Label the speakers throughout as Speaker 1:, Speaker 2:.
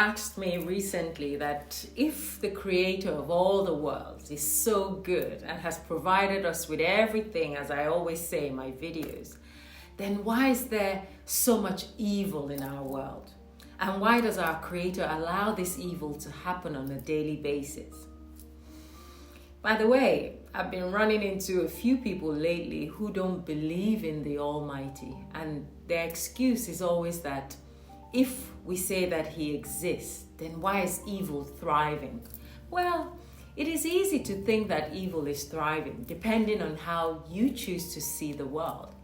Speaker 1: asked me recently that if the creator of all the worlds is so good and has provided us with everything, as I always say in my videos, then why is there so much evil in our world? And why does our creator allow this evil to happen on a daily basis? By the way, I've been running into a few people lately who don't believe in the Almighty, and their excuse is always that if we say that He exists, then why is evil thriving? Well, it is easy to think that evil is thriving, depending on how you choose to see the world.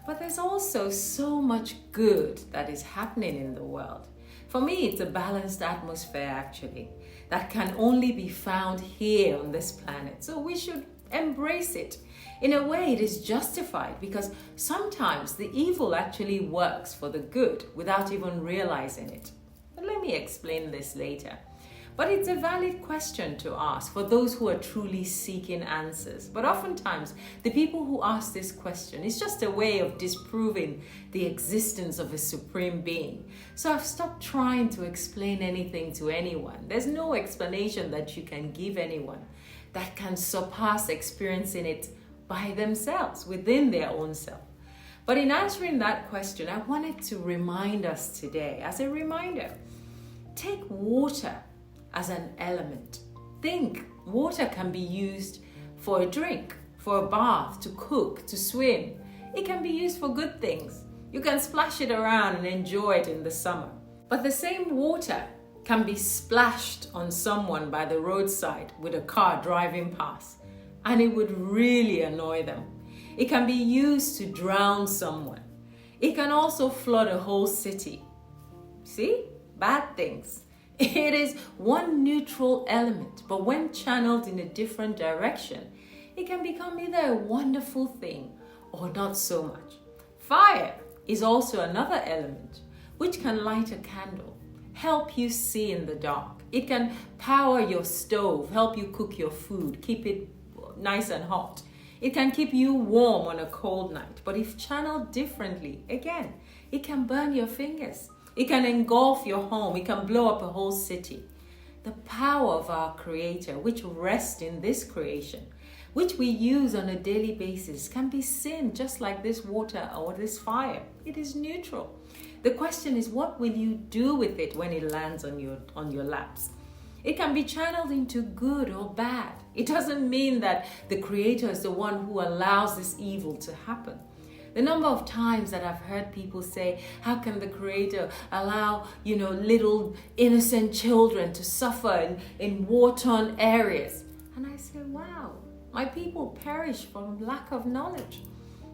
Speaker 1: But there's also so much good that is happening in the world. For me, it's a balanced atmosphere, actually, that can only be found here on this planet. So we should embrace it. In a way, it is justified because sometimes the evil actually works for the good without even realizing it. But let me explain this later. But it's a valid question to ask for those who are truly seeking answers. But oftentimes, the people who ask this question is just a way of disproving the existence of a supreme being. So I've stopped trying to explain anything to anyone. There's no explanation that you can give anyone that can surpass experiencing it by themselves, within their own self. But in answering that question, I wanted to remind us today, as a reminder, take water as an element. Think, water can be used for a drink, for a bath, to cook, to swim. It can be used for good things. You can splash it around and enjoy it in the summer. But the same water can be splashed on someone by the roadside with a car driving past, and it would really annoy them. It can be used to drown someone. It can also flood a whole city. See? Bad things. It is one neutral element, but when channeled in a different direction, it can become either a wonderful thing or not so much. Fire is also another element which can light a candle, help you see in the dark. It can power your stove, help you cook your food, keep it nice and hot. It can keep you warm on a cold night, but if channeled differently, again, it can burn your fingers. It can engulf your home. It can blow up a whole city. The power of our Creator, which rests in this creation, which we use on a daily basis, can be seen just like this water or this fire. It is neutral. The question is, what will you do with it when it lands on your laps? It can be channeled into good or bad. It doesn't mean that the Creator is the one who allows this evil to happen. The number of times that I've heard people say, how can the Creator allow, little innocent children to suffer in war-torn areas? And I say, wow, my people perish from lack of knowledge.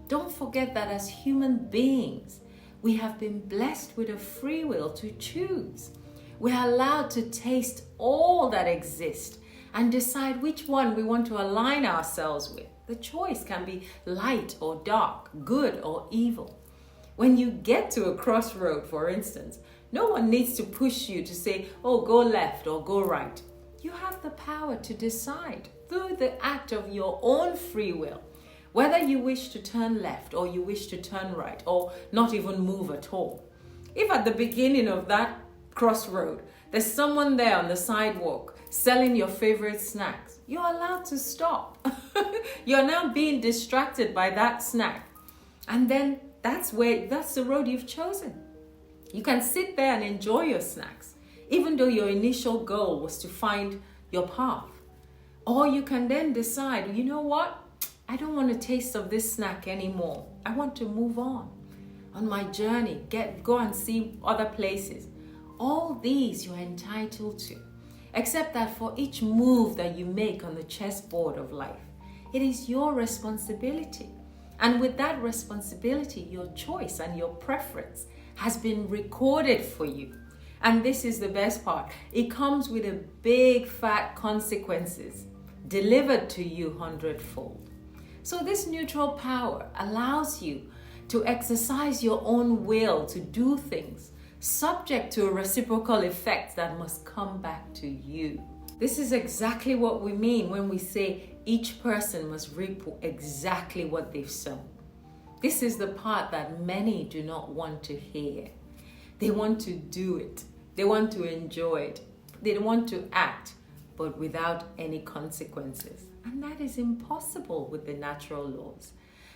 Speaker 1: Don't forget that as human beings, we have been blessed with a free will to choose. We are allowed to taste all that exists and decide which one we want to align ourselves with. The choice can be light or dark, good or evil. When you get to a crossroad, for instance, no one needs to push you to say, oh, go left or go right. You have the power to decide through the act of your own free will, whether you wish to turn left or you wish to turn right or not even move at all. If at the beginning of that crossroad, there's someone there on the sidewalk selling your favorite snacks, you're allowed to stop. You're now being distracted by that snack. And then that's the road you've chosen. You can sit there and enjoy your snacks, even though your initial goal was to find your path. Or you can then decide, you know what? I don't want a taste of this snack anymore. I want to move on my journey, go and see other places. All these you're entitled to, except that for each move that you make on the chessboard of life, it is your responsibility. And with that responsibility, your choice and your preference has been recorded for you. And this is the best part. It comes with a big fat consequences delivered to you 100-fold. So this neutral power allows you to exercise your own will to do things subject to a reciprocal effect that must come back to you. This is exactly what we mean when we say each person must reap exactly what they've sown. This is the part that many do not want to hear. They want to do it. They want to enjoy it. They want to act, but without any consequences. And that is impossible with the natural laws.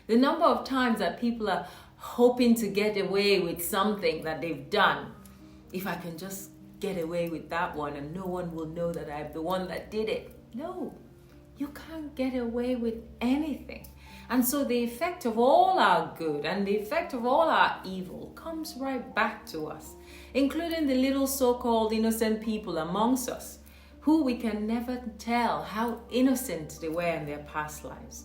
Speaker 1: The number of times that people are hoping to get away with something that they've done. If I can just get away with that one and no one will know that I'm the one that did it. No, you can't get away with anything. And so the effect of all our good and the effect of all our evil comes right back to us, including the little so-called innocent people amongst us, who we can never tell how innocent they were in their past lives.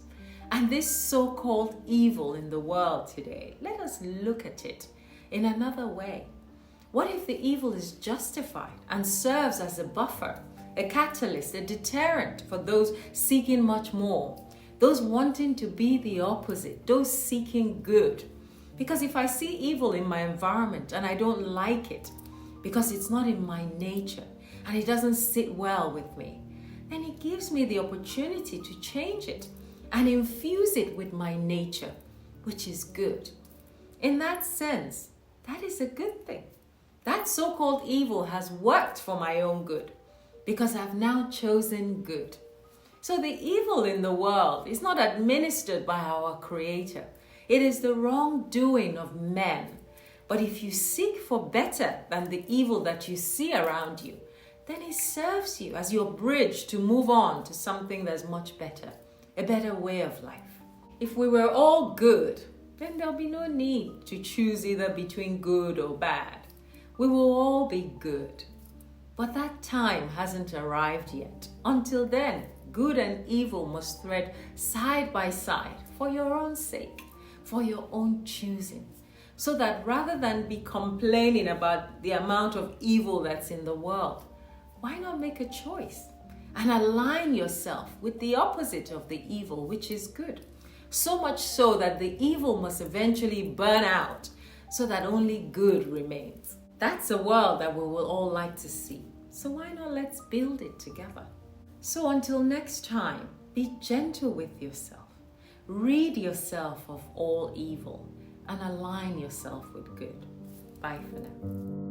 Speaker 1: And this so-called evil in the world today, let us look at it in another way. What if the evil is justified and serves as a buffer, a catalyst, a deterrent for those seeking much more, those wanting to be the opposite, those seeking good? Because if I see evil in my environment and I don't like it, because it's not in my nature and it doesn't sit well with me, then it gives me the opportunity to change it and infuse it with my nature, which is good. In that sense, that is a good thing. That so-called evil has worked for my own good because I've now chosen good. So the evil in the world is not administered by our Creator. It is the wrongdoing of men. But if you seek for better than the evil that you see around you, then it serves you as your bridge to move on to something that's much better, a better way of life. If we were all good, then there'll be no need to choose either between good or bad. We will all be good. But that time hasn't arrived yet. Until then, good and evil must thread side by side for your own sake, for your own choosing. So that rather than be complaining about the amount of evil that's in the world, why not make a choice and align yourself with the opposite of the evil, which is good? So much so that the evil must eventually burn out so that only good remains. That's a world that we will all like to see. So why not let's build it together? So until next time, be gentle with yourself. Rid yourself of all evil and align yourself with good. Bye for now.